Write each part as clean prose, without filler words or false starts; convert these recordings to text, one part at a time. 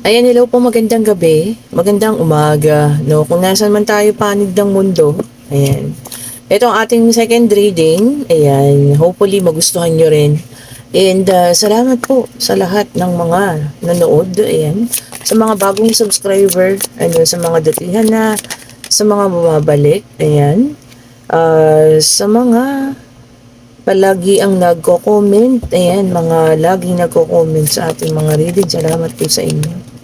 Ayan, hello po, magandang gabi, magandang umaga, no? Kung nasan man tayo panig ng mundo, ayan. Ito ang ating second reading, ayan, hopefully magustuhan nyo rin. And salamat po sa lahat ng mga nanood, ayan. Sa mga bagong subscriber, ano, sa mga datihan na, sa mga bumabalik, ayan. Sa mga palagi ang nagko-comment, ayan, mga laging nagko-comment sa ating mga reading, salamat po sa inyo.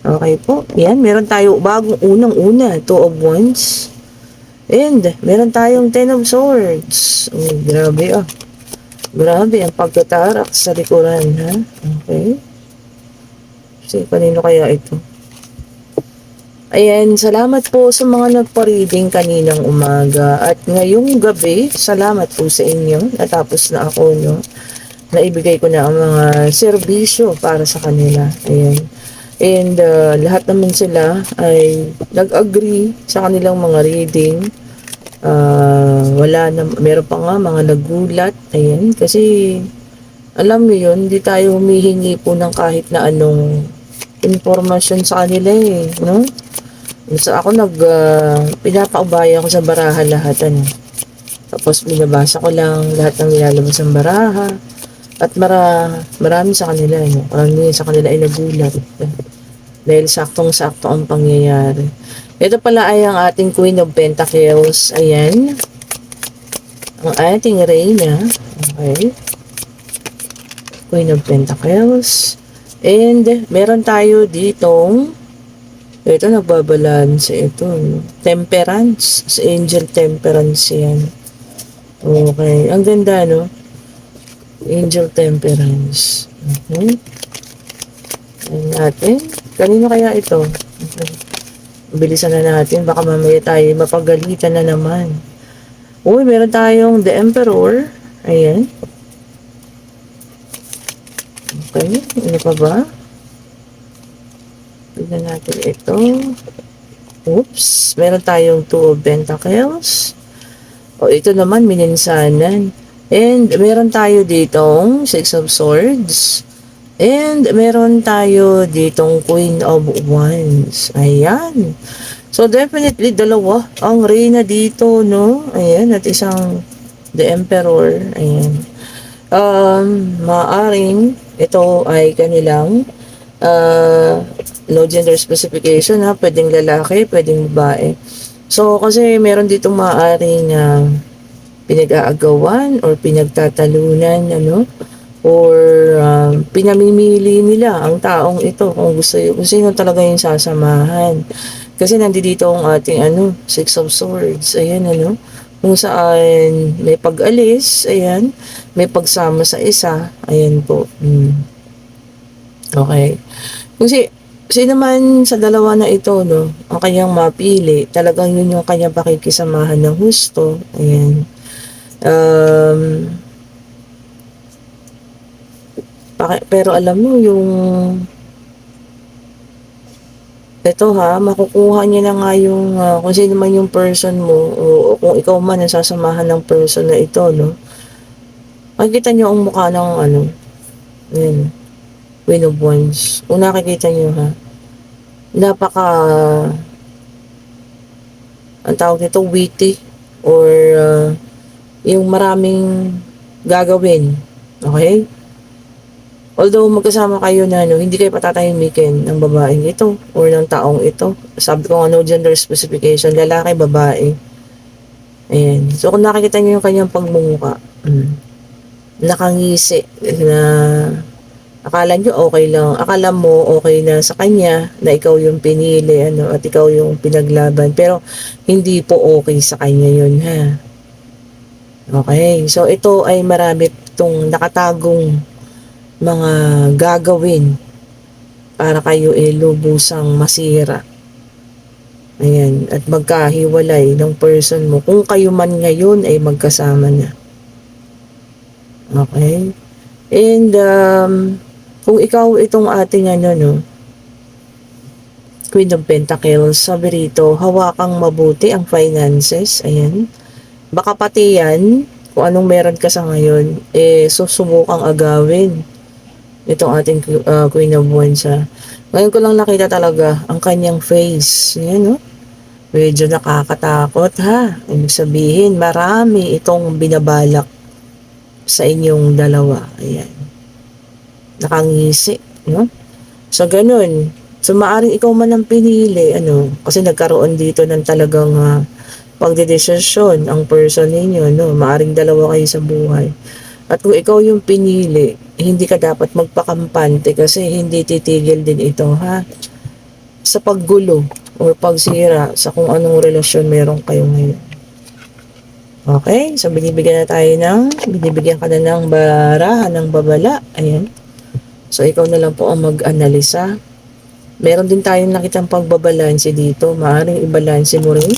Okay po. Yan, meron tayo bagong unang-una, Two of Wands. And meron tayong Ten of Swords. Oh, grabe ah. Grabe ang pagkatarak sa likuran, ha? Okay. Kasi kanino kaya ito? Ayan, salamat po sa mga nagpa-reading kaninang umaga. At ngayong gabi, salamat po sa inyo. Natapos na ako, no? Naibigay ko na ang mga serbisyo para sa kanila. Ayan. And lahat naman sila ay nag-agree sa kanilang mga reading. Wala na, meron pa nga mga nagulat. Ayan, kasi alam mo yun, hindi tayo humihingi po ng kahit na anong informasyon sa kanila eh, no? So ako pinapaubaya ko sa baraha lahat, ano. Tapos binabasa ko lang lahat ng nilalabas ng baraha. At marami sa kanila, no? Marami sa kanila ay nagulat. Dahil saktong-sakto ang pangyayari. Ito pala ay ang ating Queen of Pentacles. Ayan. Ang ating Reyna. Okay. Queen of Pentacles. And meron tayo ditong ito nagbabalance ito. No? Temperance. Sa Angel Temperance yan. Okay. Ang ganda, no? Angel Temperance. Okay. Ayan natin. Kanino kaya ito? Okay. Bilisan na natin. Baka mamaya tayo mapagalitan na naman. Uy, meron tayong The Emperor. Ayan. Okay. Ano pa ba? Tignan natin ito. Oops. Meron tayong Two of Pentacles. O, ito naman, mininsanan. And meron tayo ditong Six of Swords. And meron tayo ditong Queen of Wands. Ayan. So definitely dalawa ang Reyna dito, no? Ayan, at isang The Emperor. Ayan. Maaring ito ay kanilang no gender specification, ha? Pwedeng lalaki, pwedeng babae. So kasi meron ditong maaring pinag-aagawan or pinagtatalunan, ano? Or pinamimili nila ang taong ito kung sino talaga yung sasamahan. Kasi nandito ang ating Six of Swords. Ayan, kung saan may pag-alis, ayan, may pagsama sa isa. Ayan po. Okay. Kung sino man sa dalawa na ito, no, ang kanyang mapili, talagang yun yung kanyang pakikisamahan ng husto. Ayan. Pero alam mo yung ito, ha, makukuha niya na nga yung kung sino man yung person mo o kung ikaw man ang sasamahan ng person na ito, no. Makikita niyo ang mukha ng ayan, Queen of Wands. Kung nakikita niyo, ha, napaka ang tawag nito, witty or yung maraming gagawin. Okay? Although magkasama kayo na hindi kayo patatahimikin ng babaeng ito or ng taong ito. Sabi ko nga, no gender specification, lalaki, babae. Ayan. So kung nakikita niyo yung kanyang pagmumuka, nakangisi na akala niyo okay lang. Akala mo okay na sa kanya na ikaw yung pinili, at ikaw yung pinaglaban. Pero hindi po okay sa kanya yun, ha. Okay. So ito ay marami itong nakatagong mga gagawin para kayo lubusang masira. Ayan, at magkahiwalay ng person mo kung kayo man ngayon ay magkasama na. Okay? And kung ikaw itong ating Queen of Pentacles, sabi rito, hawakang mabuti ang finances. Ayan. Baka pati yan, kung anong meron ka sa ngayon, susubukang agawin itong ating Queen of Wands, ha. Ngayon ko lang nakita talaga ang kanyang face. Yan, no? Medyo nakakatakot, ha? Ibig sabihin, marami itong binabalak sa inyong dalawa. Ayan. Nakangisi, no? So, ganun. So, maaring ikaw man ang pinili, ano? Kasi nagkaroon dito ng talagang pagdedesisyon ang person ninyo, no? Maaring dalawa kayo sa buhay. At kung ikaw yung pinili, hindi ka dapat magpakampante kasi hindi titigil din ito, ha? Sa paggulo or pagsira sa kung anong relasyon meron kayo ngayon. Okay? So, binibigyan ka na ng barahan ng babala. Ayan. So, ikaw na lang po ang mag-analisa. Meron din tayong nakitang pagbabalanse dito. Maaaring ibalanse mo rin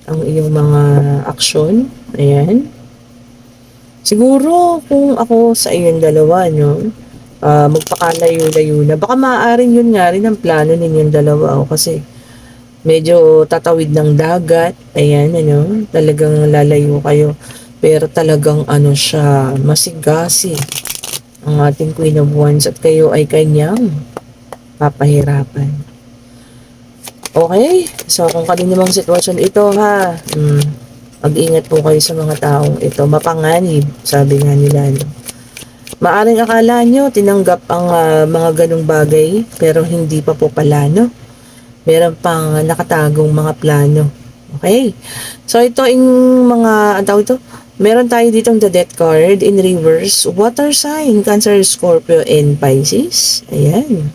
ang iyong mga aksyon. Ayan. Siguro, kung ako sa iyong dalawa, no, magpakalayo-layo na. Baka maaaring yun nga rin ang plano ninyong dalawa. Kasi medyo tatawid ng dagat. Ayan, ano, talagang lalayo kayo. Pero talagang ano siya, masigasi ang ating Queen of Wands at kayo ay kanyang papahirapan. Okay? So, kung kaninang sitwasyon ito, ha, mag-ingat po kayo sa mga taong ito. Mapanganib, sabi nga nila. No? Maaring akala nyo, tinanggap ang mga ganong bagay, pero hindi pa po pala, no? Meron pang nakatagong mga plano. Okay? So, ito yung mga, ang tawag ito, meron tayo ditong the death card in reverse. Water sign, Cancer, Scorpio, and Pisces. Ayan.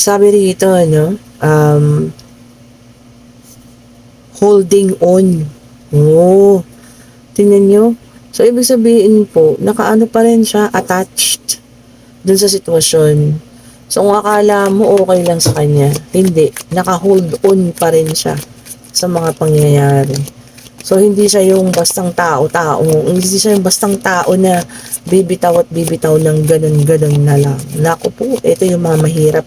Sabi rito, ano, holding on. Oh, tingnan nyo. So, ibig sabihin po, nakaano pa rin siya, attached dun sa sitwasyon. So, kung akala mo okay lang sa kanya, hindi. Naka-hold on pa rin siya sa mga pangyayari. So, hindi siya yung bastang tao-tao. Hindi siya yung bastang tao na bibitaw at bibitaw ng ganun-ganun na lang. Naku po, ito yung mga mahirap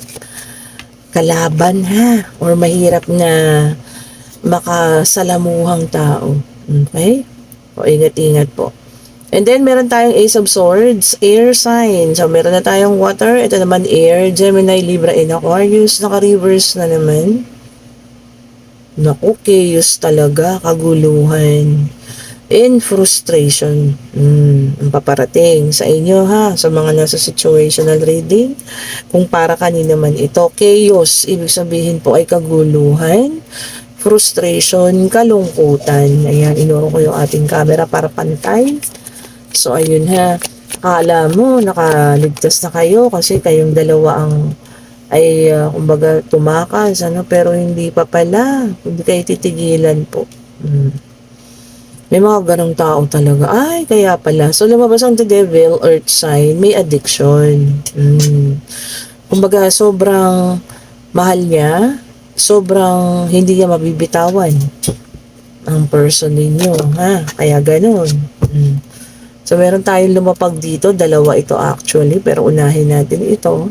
kalaban, ha? Or mahirap na makasalamuhang tao. Okay? O, ingat-ingat po. And then, meron tayong Ace of Swords, air sign. So, meron na tayong water. Ito naman air, Gemini, Libra, and Aquarius. Naka-reverse na naman. Naku, chaos talaga, kaguluhan. And frustration. Ang paparating sa inyo, ha? Sa mga nasa situational reading. Kung para kanina man ito, chaos. Ibig sabihin po ay kaguluhan, frustration, kalungkutan. Ayan, inuro ko yung ating camera para pantay. So, ayun ha. Akala mo, nakaligtas na kayo kasi kayong dalawa ang kumbaga tumakas, ano, pero hindi pa pala. Hindi kayo titigilan po. May mga ganong tao talaga. Ay, kaya pala. So, lumabas ang the devil, earth sign, may addiction. Kumbaga, sobrang mahal niya, sobrang hindi niya mabibitawan ang person ninyo, ha? Kaya ganon. So, meron tayong lumapag dito. Dalawa ito actually. Pero unahin natin ito.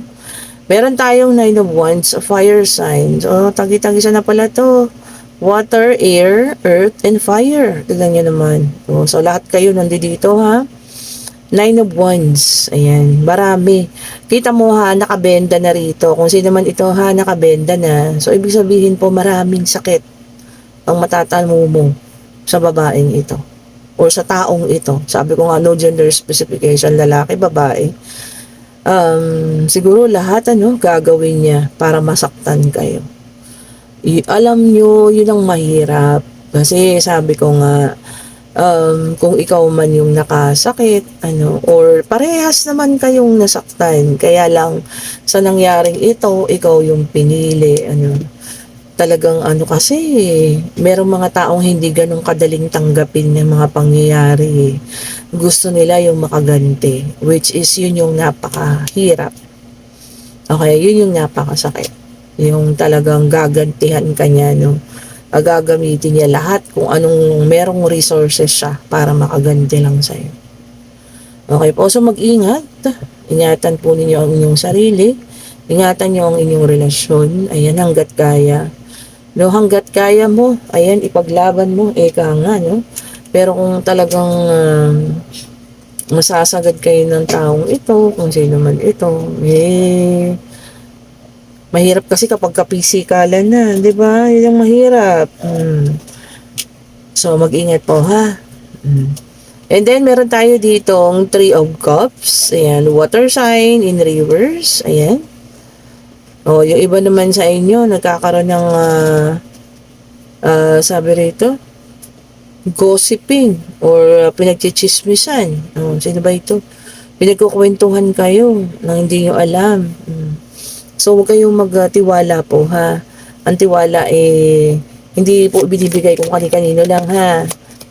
Meron tayong Nine of Wands, fire signs. O, tagi-tagisa na pala to. Water, air, earth, and fire. Tignan nyo naman. So, lahat kayo nandito, ha? Nine of Wands. Ayan. Marami. Kita mo, ha? Nakabenda na rito. Kung sino man ito, ha? Nakabenda na. So, ibig sabihin po, maraming sakit ang matatamo mo sa babaeng ito. Or sa taong ito. Sabi ko nga, no gender specification, lalaki, babae. Siguro lahat gagawin niya para masaktan kayo. Alam nyo, yun ang mahirap. Kasi sabi ko nga, kung ikaw man yung nakasakit, or parehas naman kayong nasaktan. Kaya lang, sa nangyaring ito, ikaw yung pinili, talagang kasi merong mga taong hindi ganun kadaling tanggapin ng mga pangyayari. Gusto nila yung makaganti, which is yun yung napakahirap. Okay, yun yung napakasakit. Yung talagang gagantihan ka niya, gagamitin niya lahat kung anong merong resources siya para makaganti lang sa'yo. Okay po, so mag-ingat. Ingatan po ninyo ang inyong sarili. Ingatan niyo ang inyong relasyon. Ayan, hanggat kaya. Hanggat kaya mo, ayan, ipaglaban mo, eka nga, Pero kung talagang masasagad kayo ng taong ito, kung sino man ito. Mahirap kasi kapag kapisikalan na, di ba? Yun ang mahirap. So, mag-ingat po, ha? And then, meron tayo ditong Three of Cups. Ayan, water sign in reverse. Ayan. O, yung iba naman sa inyo, nagkakaroon ng, sabi rito, gossiping or pinagchichismisan. O, sino ba ito? Pinagkukwentuhan kayo nang hindi nyo alam. So, huwag kayong magtiwala po, ha? Ang tiwala hindi po binibigay kung kani-kanino lang, ha?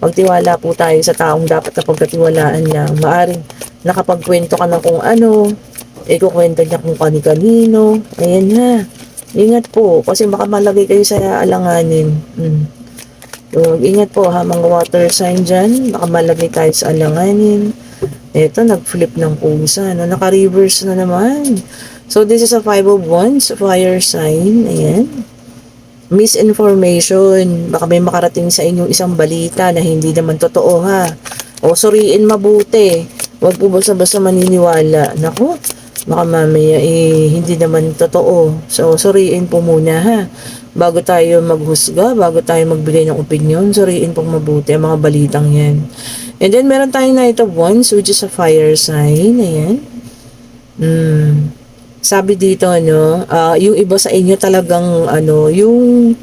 Magtiwala po tayo sa taong dapat na pagkatiwalaan lang. Maaring nakapagkwento ka na kung ano, kukwento niya kung kani-kanino. Ayan, ha? Ingat po, kasi baka malagay kayo sa alanganin. So, ingat po, ha, mga water sign dyan. Baka malagay tayo sa alanganin. Eto, nag-flip ng pusa, no? Naka-reverse na naman. So, this is a Five of Wands, fire sign. Ayan. Misinformation. Baka may makarating sa inyong isang balita na hindi naman totoo, ha. O, suriin mabuti. Huwag po basta-basta maniniwala. Naku, baka mamaya hindi naman totoo. So, suriin po muna, ha. Bago tayo maghusga, bago tayo magbigay ng opinion, suriin pong mabuti ang mga balitang yan. And then, meron tayong Knight of Wands, which is a fire sign. Ayan. Sabi dito, yung iba sa inyo talagang, yung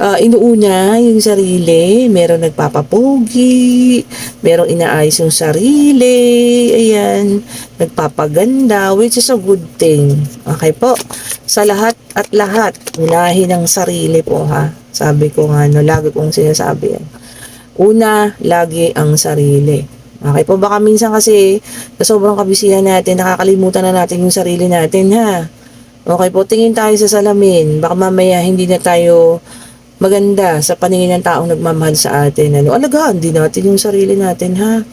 inuuna yung sarili, merong nagpapapogi, merong inaayos yung sarili, ayan, nagpapaganda, which is a good thing. Okay po? Sa lahat at lahat, unahin ang sarili po, ha? Sabi ko nga, lagi kong sinasabi yan. Una, lagi ang sarili. Okay po, baka minsan kasi sa sobrang kabisihan natin, nakakalimutan na natin yung sarili natin, ha? Okay po, tingin tayo sa salamin. Baka mamaya hindi na tayo maganda sa paningin ng taong nagmamahal sa atin. Alagaan din natin yung sarili natin, ha?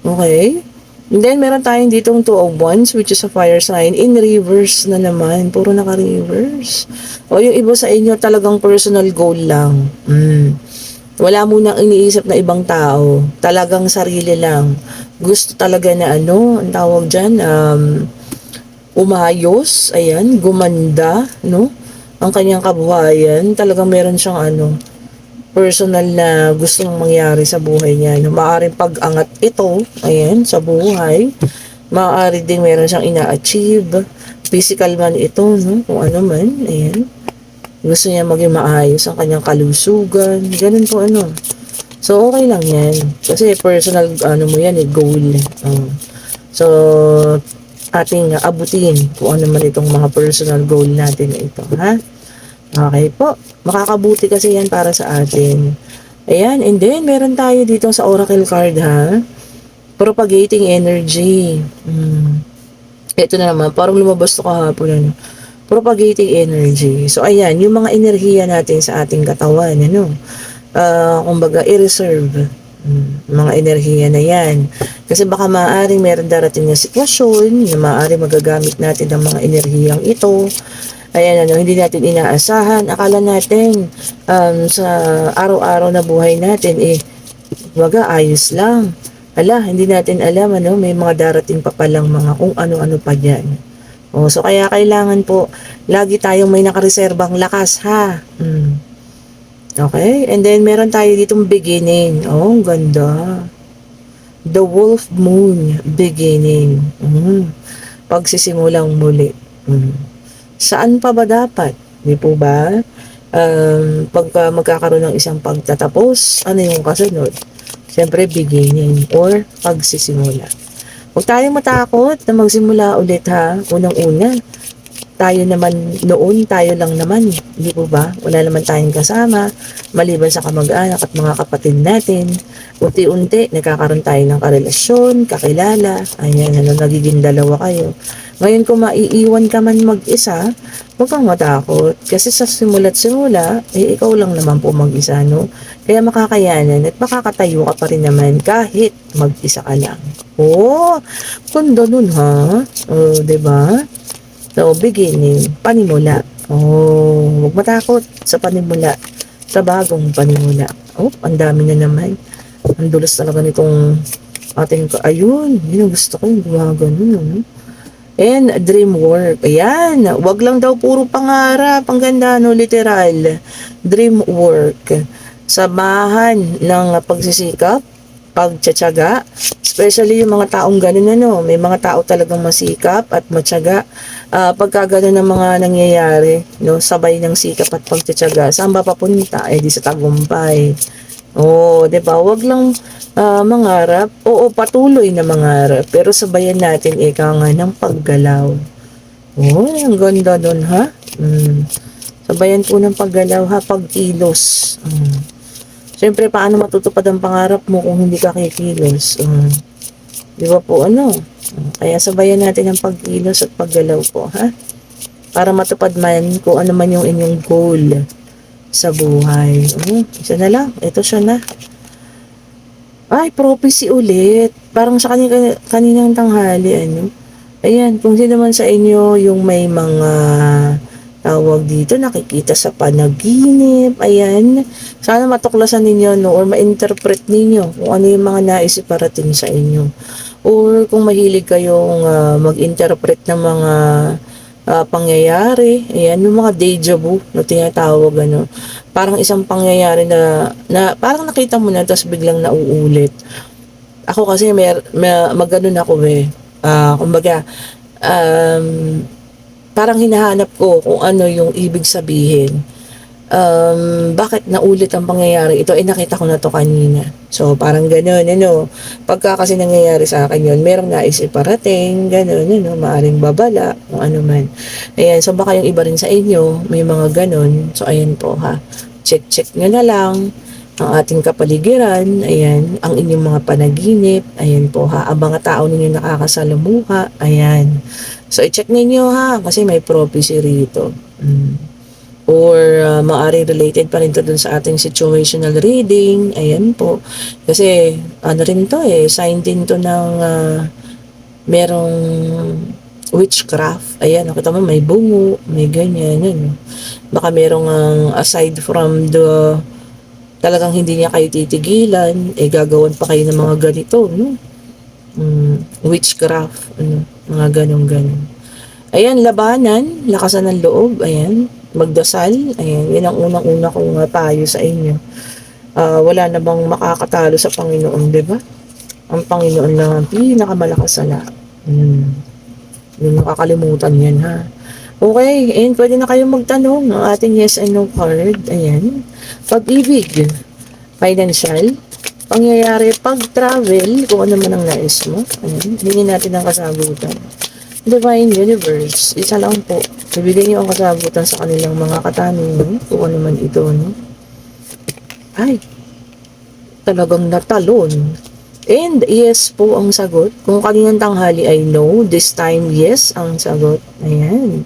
Okay? And then, meron tayong ditong Two of Wands, which is a fire sign. In reverse na naman. Puro naka-reverse. O yung iba sa inyo talagang personal goal lang. Wala munang iniisip na ibang tao. Talagang sarili lang. Gusto talaga na ang tawag dyan, umayos, ayan, gumanda, no? Ang kanyang kabuhayan, talagang meron siyang personal na gustong mangyari sa buhay niya. No? Maaaring pag-angat ito, ayan, sa buhay. Maaari ding meron siyang ina-achieve. Physical man ito, no? Kung ano man, ayan. Gusto niya maging maayos ang kanyang kalusugan. Ganun po So, okay lang yan. Kasi personal, mo yan, goal. So, ating abutin kung ano man itong mga personal goal natin na ito, ha? Okay po. Makakabuti kasi yan para sa atin. Ayan, and then, meron tayo dito sa Oracle card, ha? Propagating energy. Ito na naman, parang lumabas ito kahapon, propagating energy. So, ayan, yung mga enerhiya natin sa ating katawan, kumbaga, i-reserve. Mga enerhiya na yan. Kasi baka maaaring meron darating na sitwasyon na maaaring magagamit natin ng mga enerhiyang ito. Ayan, hindi natin inaasahan. Akala natin, sa araw-araw na buhay natin, kumbaga, ayos lang. Hindi natin alam, may mga darating pa palang mga kung ano-ano pa dyan. So kaya kailangan po, lagi tayong may nakareserbang lakas, ha? Okay? And then, meron tayo ditong beginning. Ang ganda. The Wolf Moon beginning. Pagsisimulang muli. Saan pa ba dapat? Di po ba? Pagka magkakaroon ng isang pagtatapos, ano yung kasunod? Siyempre, beginning or pagsisimula. Huwag tayong matakot na magsimula ulit, ha. Unang-una, tayo naman noon, tayo lang naman. Hindi po ba? Wala naman tayong kasama. Maliban sa kamag-anak at mga kapatid natin. Unti-unti, nagkakaroon tayo ng karelasyon, kakilala. Ayan, nagiging dalawa kayo. Ngayon kung maiiwan ka man mag-isa, huwag kang matakot. Kasi sa simula't simula, ikaw lang naman po mag-isa, no? Kaya makakayanan at makakatayo ka pa rin naman kahit mag-isa ka lang. Ganda nun, ha? Diba? So, beginning, panimula. Huwag matakot sa panimula. Sa bagong panimula. Ang dami na naman. Ang dulas talaga nitong Ayun, yun ang gusto ko, yung gumagano, no? And dream work. Ayan, wag lang daw puro pangarap. Ang ganda, no? Literal. Dream work. Samahan ng pagsisikap, pagtsatsaga. Especially yung mga taong ganun, ano. May mga tao talagang masikap at matyaga. Pagka ganun ang mga nangyayari, no? Sabay ng sikap at pagtsatsaga. Saan ba papunta? Eh, di sa tagumpay. Oo, 'di ba? Wag lang mangarap. Oo, patuloy na mangarap. Pero sabayan natin ika nga ng paggalaw. Oh, ang ganda nun, ha? Sabayan po ng paggalaw, ha? Pagkilos. Siyempre, paano matutupad ang pangarap mo kung hindi ka kikilos? 'Di ba po, ano? Kaya sabayan natin ang pagkilos at paggalaw po, ha? Para matupad man kung ano man yung inyong goal sa buhay. Isa na lang. Ito siya na. Ay, prophecy ulit. Parang sa kaninang tanghali, ano. Ayan, kung sino man sa inyo yung may mga tawag dito, nakikita sa panaginip, ayan. Sana matuklasan ninyo, no, or ma-interpret ninyo kung ano yung mga nais iparating sa inyo. Or kung mahilig kayong mag-interpret ng mga pangyayari, ayan, yung mga deja vu na tinatawag, ano. Parang isang pangyayari na parang nakita mo na, tapos biglang nauulit. Ako kasi maganon ako eh. Kumbaga, um, parang hinahanap ko kung ano yung ibig sabihin. Bakit naulit ang pangyayari ito? Nakita ko na to kanina. So, parang gano'n, ano. Pagka kasi nangyayari sa akin yun, merong nais iparating, gano'n, ano, maaring babala, kung ano man. Ayan, so baka yung iba rin sa inyo, may mga gano'n. So, ayan po, ha. Check nyo na lang ang ating kapaligiran, ayan, ang inyong mga panaginip, ayan po, ha. Ang mga tao ninyo nakakasalamuha, ayan. So, i-check ninyo, ha, kasi may prophecy rito. Or maaari related pa rin to dun sa ating situational reading. Ayan po. Kasi ano rin to sign din to ng merong witchcraft. Ayan, nakita mo may bungo, may ganyan. Yan. Baka merong aside from the talagang hindi niya kayo titigilan, gagawan pa kayo ng mga ganito, no? Witchcraft, ano, mga ganong-ganon. Ayan, labanan, lakasan ng loob, ayan, magdasal, ayan, yan ang unang-una kong payo sa inyo. Wala na bang makakatalo sa Panginoon, di ba? Ang Panginoon lang ang pinakamalakas sa lahat. Yung nakakalimutan yan, ha? Okay, and pwede na kayong magtanong ng ating yes and no card. Ayan, pag-ibig, financial, pangyayari, pag-travel, kung ano man ang nais mo. Ayan, hingin natin ang kasagutan. Divine Universe, isa lang po. Ibigay niyo ang kasagutan sa kanilang mga katanungan, kung ano man ito, no? Ay, talagang natalon. And yes po ang sagot. Kung kaninang tanghali ay no, this time yes ang sagot. Ayan.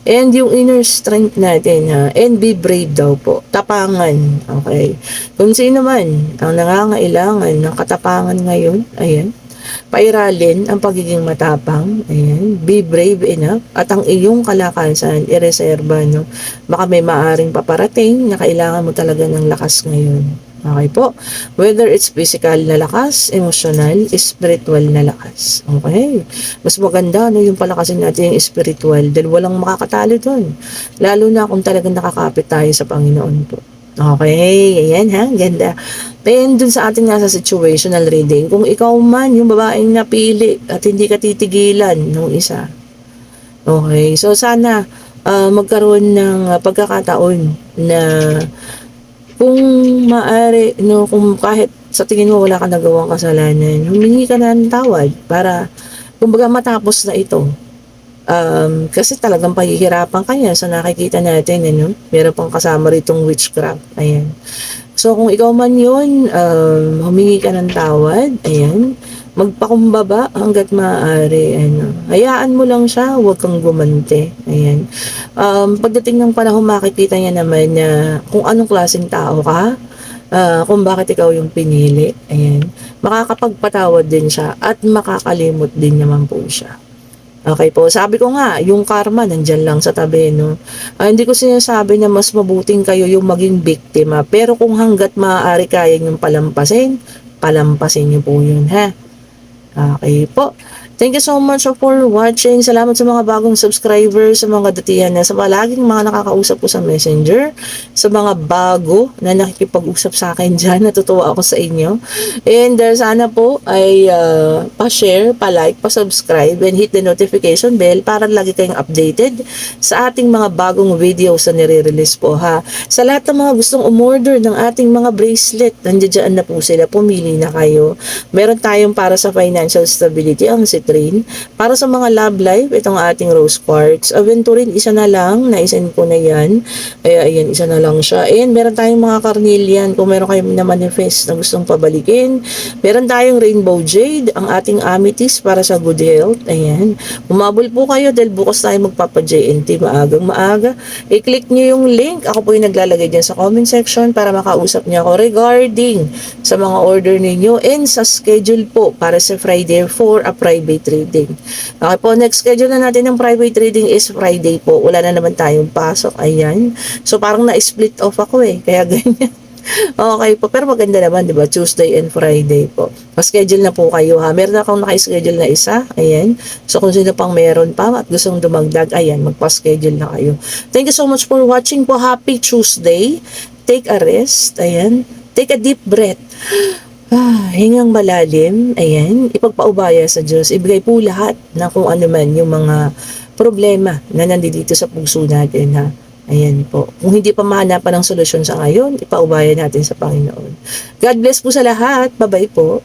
And yung inner strength natin, ha? And be brave daw po. Tapangan. Okay. Kung sino man ang nangangailangan ng katapangan ngayon, ayan, pairalin ang pagiging matapang. Ayan. Be brave enough. At ang iyong kalakasan, ireserba, no? Baka may maaring paparating na kailangan mo talaga ng lakas ngayon. Okay po? Whether it's physical na lakas, emotional, spiritual na lakas. Okay? Mas maganda, no, yung palakasin natin yung spiritual dahil walang makakatalo dun. Lalo na kung talagang nakakapit tayo sa Panginoon po. Okay, ayan ha, ganda. Then dun sa ating nasa situational reading, kung ikaw man yung babaeng napili at hindi ka titigilan ng isa. Okay, so sana magkaroon ng pagkakataon na kung maaari, no, kung kahit sa tingin mo wala ka nagawang kasalanan, humingi ka na ng tawad para kumbaga matapos na ito. Kasi talagang pahihirapan ka niya sa nakikita natin, ano? Meron pang kasama ritong witchcraft. Ayan. So, kung ikaw man yun, humingi ka ng tawad, ayan, magpakumbaba hanggat maaari, ano. Hayaan mo lang siya, huwag kang gumante, ayan. Pagdating ng panahon, makikita niya naman na kung anong klaseng tao ka, kung bakit ikaw yung pinili, ayan. Makakapagpatawad din siya at makakalimot din naman po siya. Okay po. Sabi ko nga, yung karma nandyan lang sa tabi, no? Hindi ko sinasabi na mas mabuting kayo yung maging biktima. Pero kung hanggat maaari kaya yung palampasin niyo po yun, ha? Okay po. Thank you so much for watching. Salamat sa mga bagong subscribers, sa mga datihan na, sa palaging mga nakakausap ko sa Messenger, sa mga bago na nakikipag-usap sa akin dyan. Natutuwa ako sa inyo. And sana po ay pa-share, pa-like, pa-subscribe, and hit the notification bell para lagi kayong updated sa ating mga bagong videos na nire-release po ha. Sa lahat ng mga gustong umorder ng ating mga bracelet, nandiyan na po sila. Pumili na kayo. Meron tayong para sa financial stability, ang citrine. Para sa mga love life, itong ating rose quartz. Aventurine, isa na lang. Naisend ko na yan. Kaya ayan, isa na lang siya. And meron tayong mga carnelian. Kung meron kayong na manifest na gustong pabalikin. Meron tayong rainbow jade. Ang ating amethyst para sa good health. Ayan. Umabol po kayo dahil bukas tayo magpapa-JNT maagang maaga. I-click nyo yung link. Ako po yung naglalagay dyan sa comment section para makausap niya ako regarding sa mga order ninyo and sa schedule po para sa Friday for a private reading. Okay po, next schedule na natin ng private reading is Friday po. Wala na naman tayong pasok. Ayan. So parang na-split off ako kaya ganyan. Okay po, pero maganda naman, di ba? Tuesday and Friday po. Pa-schedule na po kayo ha. Meron akong naka-schedule na isa. Ayan. So kung sino pang meron pa at gustong dumagdag, ayan, magpa-schedule na kayo. Thank you so much for watching po. Happy Tuesday. Take a rest. Ayan. Take a deep breath. Hingang malalim, ayan, ipagpaubaya sa Diyos, ibigay po lahat na kung ano man yung mga problema na nandito sa puso natin ha. Ayan po. Kung hindi pa mahanapan ng solusyon sa ngayon, ipaubaya natin sa Panginoon. God bless po sa lahat. Bye-bye po.